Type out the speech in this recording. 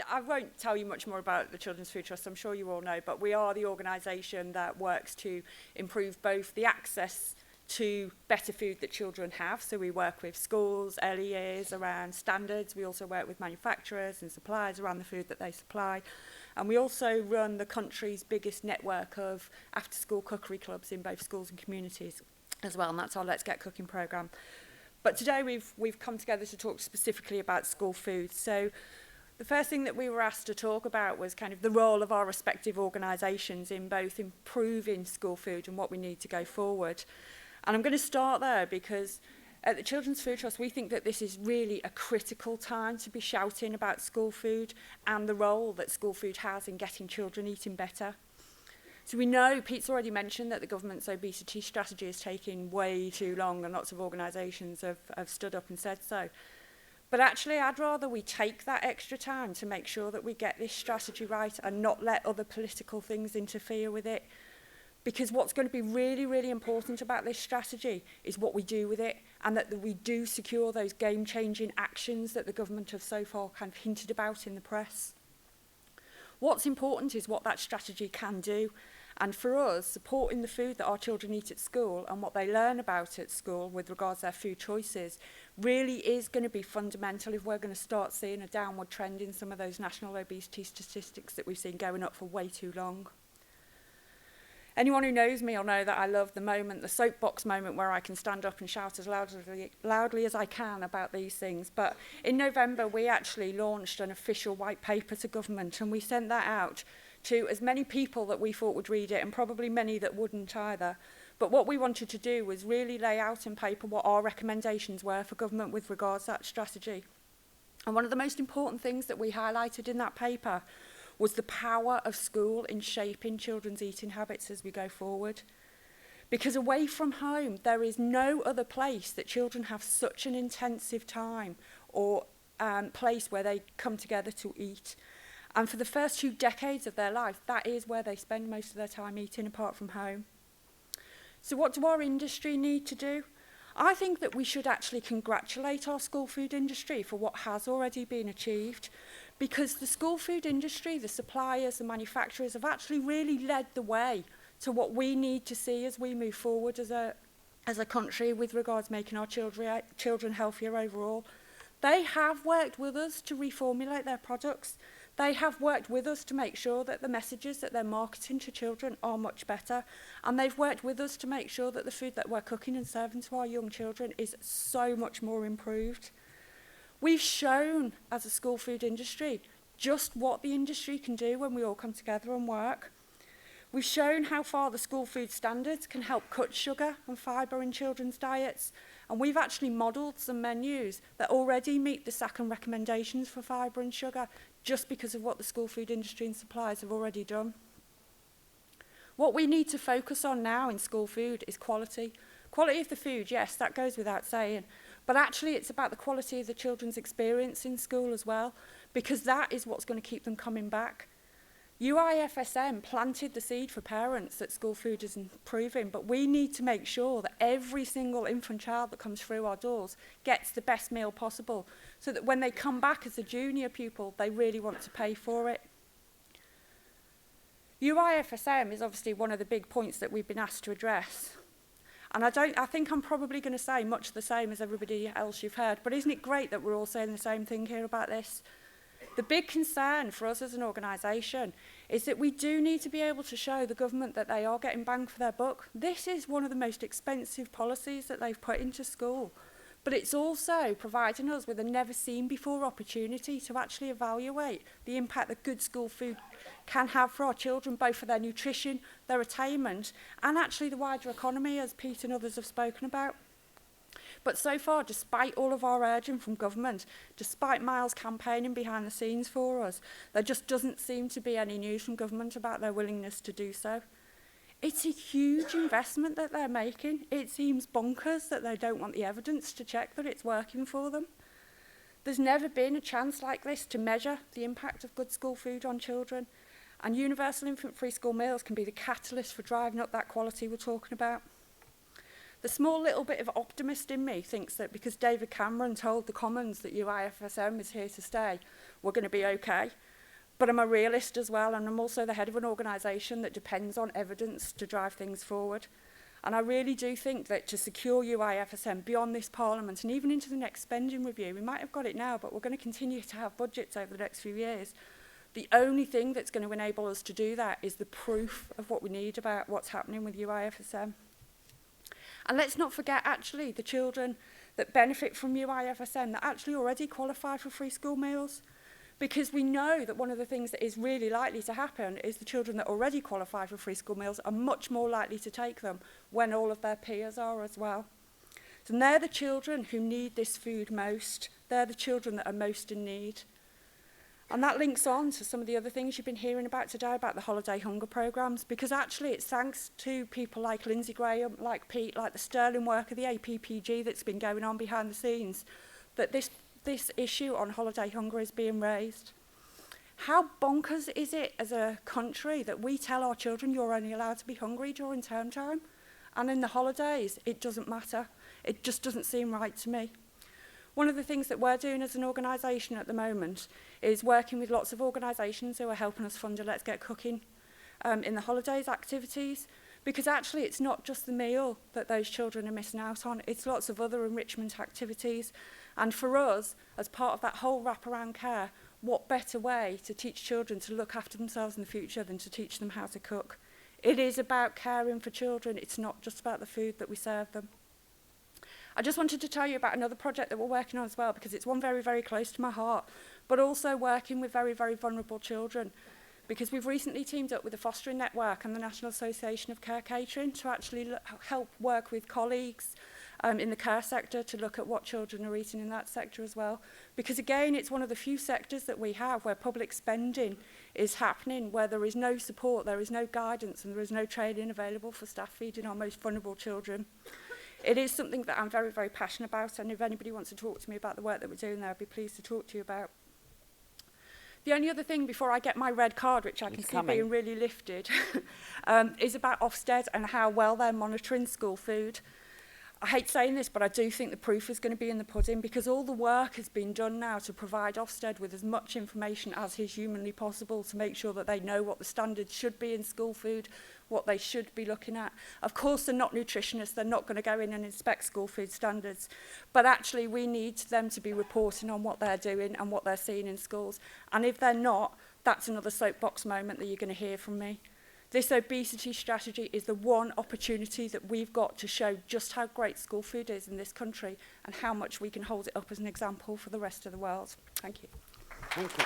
I won't tell you much more about the Children's Food Trust, I'm sure you all know, but we are the organisation that works to improve both the access to better food that children have. So we work with schools, early years around standards. We also work with manufacturers and suppliers around the food that they supply. And we also run the country's biggest network of after-school cookery clubs in both schools and communities as well. And that's our Let's Get Cooking programme. But today we've come together to talk specifically about school food. So the first thing that we were asked to talk about was kind of the role of our respective organisations in both improving school food and what we need to go forward. And I'm going to start there because at the Children's Food Trust, we think that this is really a critical time to be shouting about school food and the role that school food has in getting children eating better. So we know, Pete's already mentioned that the government's obesity strategy is taking way too long and lots of organisations have stood up and said so. But actually, I'd rather we take that extra time to make sure that we get this strategy right and not let other political things interfere with it. Because what's going to be really, really important about this strategy is what we do with it, and that we do secure those game-changing actions that the government have so far kind of hinted about in the press. What's important is what that strategy can do. And for us, supporting the food that our children eat at school and what they learn about at school with regards to their food choices really is going to be fundamental if we're going to start seeing a downward trend in some of those national obesity statistics that we've seen going up for way too long. Anyone who knows me will know that I love the moment, the soapbox moment, where I can stand up and shout as loudly as I can about these things. But in November, we actually launched an official white paper to government, and we sent that out to as many people that we thought would read it, and probably many that wouldn't either. But what we wanted to do was really lay out in paper what our recommendations were for government with regards to that strategy. And one of the most important things that we highlighted in that paper was the power of school in shaping children's eating habits as we go forward. Because away from home, there is no other place that children have such an intensive time or place where they come together to eat. And for the first 2 decades of their life, that is where they spend most of their time eating apart from home. So what do our industry need to do? I think that we should actually congratulate our school food industry for what has already been achieved, because the school food industry, the suppliers, the manufacturers have actually really led the way to what we need to see as we move forward as a country with regards to making our children healthier overall. They have worked with us to reformulate their products. They have worked with us to make sure that the messages that they're marketing to children are much better. And they've worked with us to make sure that the food that we're cooking and serving to our young children is so much more improved. We've shown as a school food industry just what the industry can do when we all come together and work. We've shown how far the school food standards can help cut sugar and fibre in children's diets. And we've actually modelled some menus that already meet the SACN recommendations for fibre and sugar just because of what the school food industry and suppliers have already done. What we need to focus on now in school food is quality. Quality of the food, yes, that goes without saying. But actually it's about the quality of the children's experience in school as well, because that is what's going to keep them coming back. UIFSM planted the seed for parents that school food is improving, but we need to make sure that every single infant child that comes through our doors gets the best meal possible, so that when they come back as a junior pupil, they really want to pay for it. UIFSM is obviously one of the big points that we've been asked to address. And I think I'm probably going to say much the same as everybody else you've heard, but isn't it great that we're all saying the same thing here about this? The big concern for us as an organisation is that we do need to be able to show the government that they are getting bang for their buck. This is one of the most expensive policies that they've put into school, but it's also providing us with a never-seen-before opportunity to actually evaluate the impact that good school food can have for our children, both for their nutrition, their attainment, and actually the wider economy, as Pete and others have spoken about. But so far, despite all of our urging from government, despite Miles campaigning behind the scenes for us, there just doesn't seem to be any news from government about their willingness to do so. It's a huge investment that they're making. It seems bonkers that they don't want the evidence to check that it's working for them. There's never been a chance like this to measure the impact of good school food on children, and universal infant free school meals can be the catalyst for driving up that quality we're talking about. The small little bit of optimist in me thinks that because David Cameron told the Commons that UIFSM is here to stay, we're going to be okay. But I'm a realist as well, and I'm also the head of an organisation that depends on evidence to drive things forward. And I really do think that to secure UIFSM beyond this Parliament and even into the next spending review, we might have got it now, but we're going to continue to have budgets over the next few years. The only thing that's going to enable us to do that is the proof of what we need about what's happening with UIFSM. And let's not forget, actually, the children that benefit from UIFSM that actually already qualify for free school meals. Because we know that one of the things that is really likely to happen is the children that already qualify for free school meals are much more likely to take them when all of their peers are as well. So they're the children who need this food most. They're the children that are most in need. And that links on to some of the other things you've been hearing about today about the holiday hunger programmes, because actually it's thanks to people like Lindsay Graham, like Pete, like the sterling work of the APPG that's been going on behind the scenes, that this issue on holiday hunger is being raised. How bonkers is it as a country that we tell our children you're only allowed to be hungry during term time, and in the holidays it doesn't matter? It just doesn't seem right to me. One of the things that we're doing as an organisation at the moment is working with lots of organisations who are helping us fund a Let's Get Cooking in the holidays activities, because actually it's not just the meal that those children are missing out on, it's lots of other enrichment activities. And for us, as part of that whole wraparound care, what better way to teach children to look after themselves in the future than to teach them how to cook? It is about caring for children, it's not just about the food that we serve them. I just wanted to tell you about another project that we're working on as well, because it's one very, very close to my heart, but also working with very, very vulnerable children. Because we've recently teamed up with the Fostering Network and the National Association of Care Catering to actually help work with colleagues in the care sector to look at what children are eating in that sector as well. Because again, it's one of the few sectors that we have where public spending is happening, where there is no support, there is no guidance, and there is no training available for staff feeding our most vulnerable children. It is something that I'm very, very passionate about, and if anybody wants to talk to me about the work that we're doing there, I'd be pleased to talk to you about. The only other thing before I get my red card, which I can see being really lifted, is about Ofsted and how well they're monitoring school food. I hate saying this, but I do think the proof is going to be in the pudding, because all the work has been done now to provide Ofsted with as much information as is humanly possible to make sure that they know what the standards should be in school food, what they should be looking at. Of course, they're not nutritionists. They're not going to go in and inspect school food standards. But actually, we need them to be reporting on what they're doing and what they're seeing in schools. And if they're not, that's another soapbox moment that you're going to hear from me. This obesity strategy is the one opportunity that we've got to show just how great school food is in this country and how much we can hold it up as an example for the rest of the world. Thank you. Thank you.